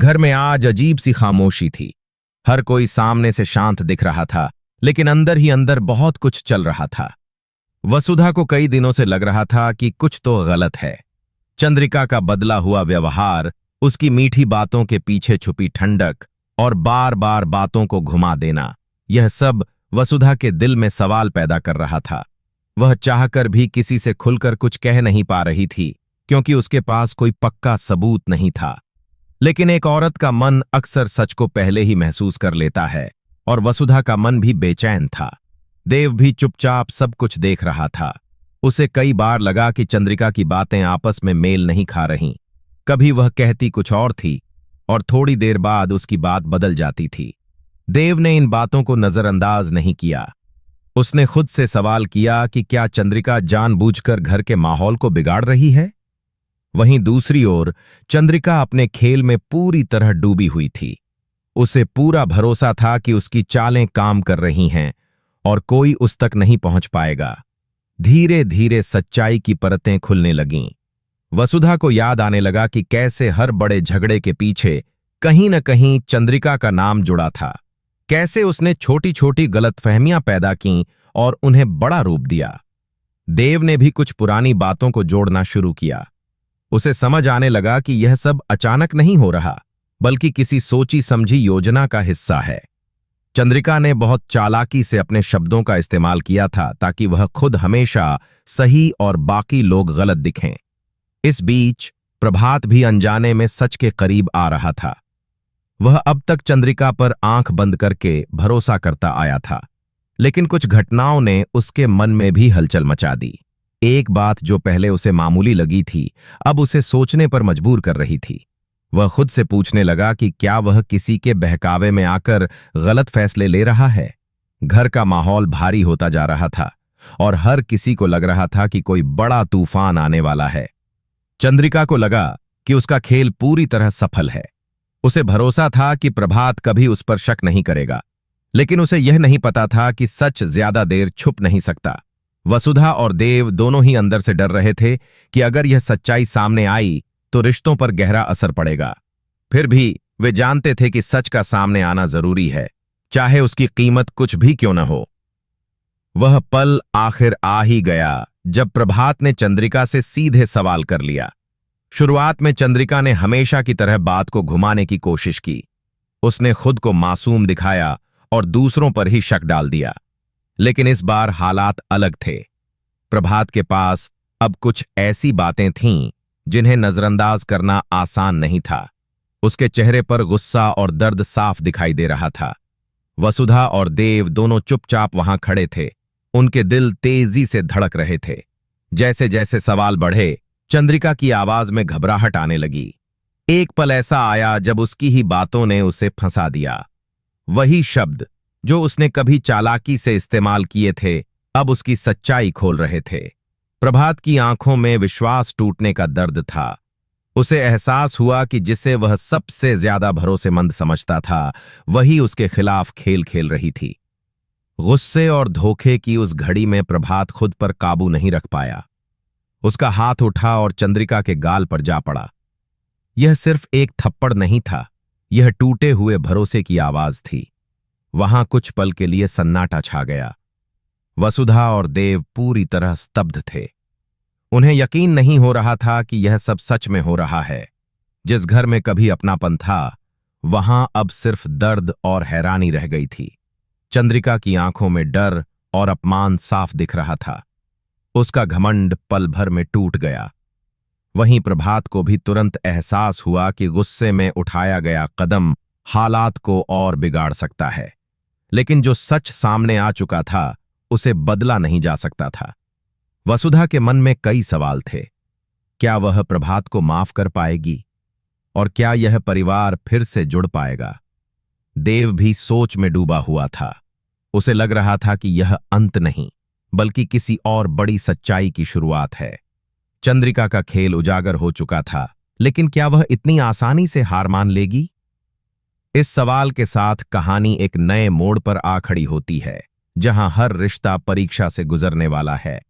घर में आज अजीब सी खामोशी थी। हर कोई सामने से शांत दिख रहा था, लेकिन अंदर ही अंदर बहुत कुछ चल रहा था। वसुधा को कई दिनों से लग रहा था कि कुछ तो गलत है। चंद्रिका का बदला हुआ व्यवहार, उसकी मीठी बातों के पीछे छुपी ठंडक और बार बार बातों को घुमा देना, यह सब वसुधा के दिल में सवाल पैदा कर रहा था। वह चाहकर भी किसी से खुलकर कुछ कह नहीं पा रही थी, क्योंकि उसके पास कोई पक्का सबूत नहीं था। लेकिन एक औरत का मन अक्सर सच को पहले ही महसूस कर लेता है, और वसुधा का मन भी बेचैन था। देव भी चुपचाप सब कुछ देख रहा था। उसे कई बार लगा कि चंद्रिका की बातें आपस में मेल नहीं खा रहीं। कभी वह कहती कुछ और थी और थोड़ी देर बाद उसकी बात बदल जाती थी। देव ने इन बातों को नजरअंदाज नहीं किया। उसने खुद से सवाल किया कि क्या चंद्रिका जानबूझकर घर के माहौल को बिगाड़ रही है। वहीं दूसरी ओर चंद्रिका अपने खेल में पूरी तरह डूबी हुई थी। उसे पूरा भरोसा था कि उसकी चालें काम कर रही हैं और कोई उस तक नहीं पहुंच पाएगा। धीरे धीरे सच्चाई की परतें खुलने लगीं। वसुधा को याद आने लगा कि कैसे हर बड़े झगड़े के पीछे कहीं न कहीं चंद्रिका का नाम जुड़ा था। कैसे उसने छोटी छोटी गलतफहमियां पैदा कीं और उन्हें बड़ा रूप दिया। देव ने भी कुछ पुरानी बातों को जोड़ना शुरू किया। उसे समझ आने लगा कि यह सब अचानक नहीं हो रहा, बल्कि किसी सोची समझी योजना का हिस्सा है। चंद्रिका ने बहुत चालाकी से अपने शब्दों का इस्तेमाल किया था, ताकि वह खुद हमेशा सही और बाकी लोग गलत दिखें। इस बीच प्रभात भी अनजाने में सच के करीब आ रहा था। वह अब तक चंद्रिका पर आंख बंद करके भरोसा करता आया था, लेकिन कुछ घटनाओं ने उसके मन में भी हलचल मचा दी। एक बात जो पहले उसे मामूली लगी थी, अब उसे सोचने पर मजबूर कर रही थी। वह खुद से पूछने लगा कि क्या वह किसी के बहकावे में आकर गलत फैसले ले रहा है। घर का माहौल भारी होता जा रहा था और हर किसी को लग रहा था कि कोई बड़ा तूफान आने वाला है। चंद्रिका को लगा कि उसका खेल पूरी तरह सफल है। उसे भरोसा था कि प्रभात कभी उस पर शक नहीं करेगा, लेकिन उसे यह नहीं पता था कि सच ज्यादा देर छुप नहीं सकता। वसुधा और देव दोनों ही अंदर से डर रहे थे कि अगर यह सच्चाई सामने आई तो रिश्तों पर गहरा असर पड़ेगा। फिर भी वे जानते थे कि सच का सामने आना जरूरी है, चाहे उसकी कीमत कुछ भी क्यों न हो। वह पल आखिर आ ही गया जब प्रभात ने चंद्रिका से सीधे सवाल कर लिया। शुरुआत में चंद्रिका ने हमेशा की तरह बात को घुमाने की कोशिश की। उसने खुद को मासूम दिखाया और दूसरों पर ही शक डाल दिया। लेकिन इस बार हालात अलग थे। प्रभात के पास अब कुछ ऐसी बातें थीं जिन्हें नजरअंदाज करना आसान नहीं था। उसके चेहरे पर गुस्सा और दर्द साफ दिखाई दे रहा था। वसुधा और देव दोनों चुपचाप वहां खड़े थे। उनके दिल तेजी से धड़क रहे थे। जैसे जैसे सवाल बढ़े, चंद्रिका की आवाज में घबराहट आने लगी। एक पल ऐसा आया जब उसकी ही बातों ने उसे फंसा दिया। वही शब्द जो उसने कभी चालाकी से इस्तेमाल किए थे, अब उसकी सच्चाई खोल रहे थे। प्रभात की आंखों में विश्वास टूटने का दर्द था। उसे एहसास हुआ कि जिसे वह सबसे ज्यादा भरोसेमंद समझता था, वही उसके खिलाफ खेल खेल रही थी। गुस्से और धोखे की उस घड़ी में प्रभात खुद पर काबू नहीं रख पाया। उसका हाथ उठा और चंद्रिका के गाल पर जा पड़ा। यह सिर्फ एक थप्पड़ नहीं था, यह टूटे हुए भरोसे की आवाज थी। वहां कुछ पल के लिए सन्नाटा छा गया। वसुधा और देव पूरी तरह स्तब्ध थे। उन्हें यकीन नहीं हो रहा था कि यह सब सच में हो रहा है। जिस घर में कभी अपनापन था, वहां अब सिर्फ दर्द और हैरानी रह गई थी। चंद्रिका की आंखों में डर और अपमान साफ दिख रहा था। उसका घमंड पल भर में टूट गया। वहीं प्रभात को भी तुरंत एहसास हुआ कि गुस्से में उठाया गया कदम हालात को और बिगाड़ सकता है। लेकिन जो सच सामने आ चुका था, उसे बदला नहीं जा सकता था। वसुधा के मन में कई सवाल थे। क्या वह प्रभात को माफ कर पाएगी? और क्या यह परिवार फिर से जुड़ पाएगा? देव भी सोच में डूबा हुआ था। उसे लग रहा था कि यह अंत नहीं, बल्कि किसी और बड़ी सच्चाई की शुरुआत है। चंद्रिका का खेल उजागर हो चुका था, लेकिन क्या वह इतनी आसानी से हार मान लेगी? इस सवाल के साथ कहानी एक नए मोड़ पर आ खड़ी होती है, जहां हर रिश्ता परीक्षा से गुजरने वाला है।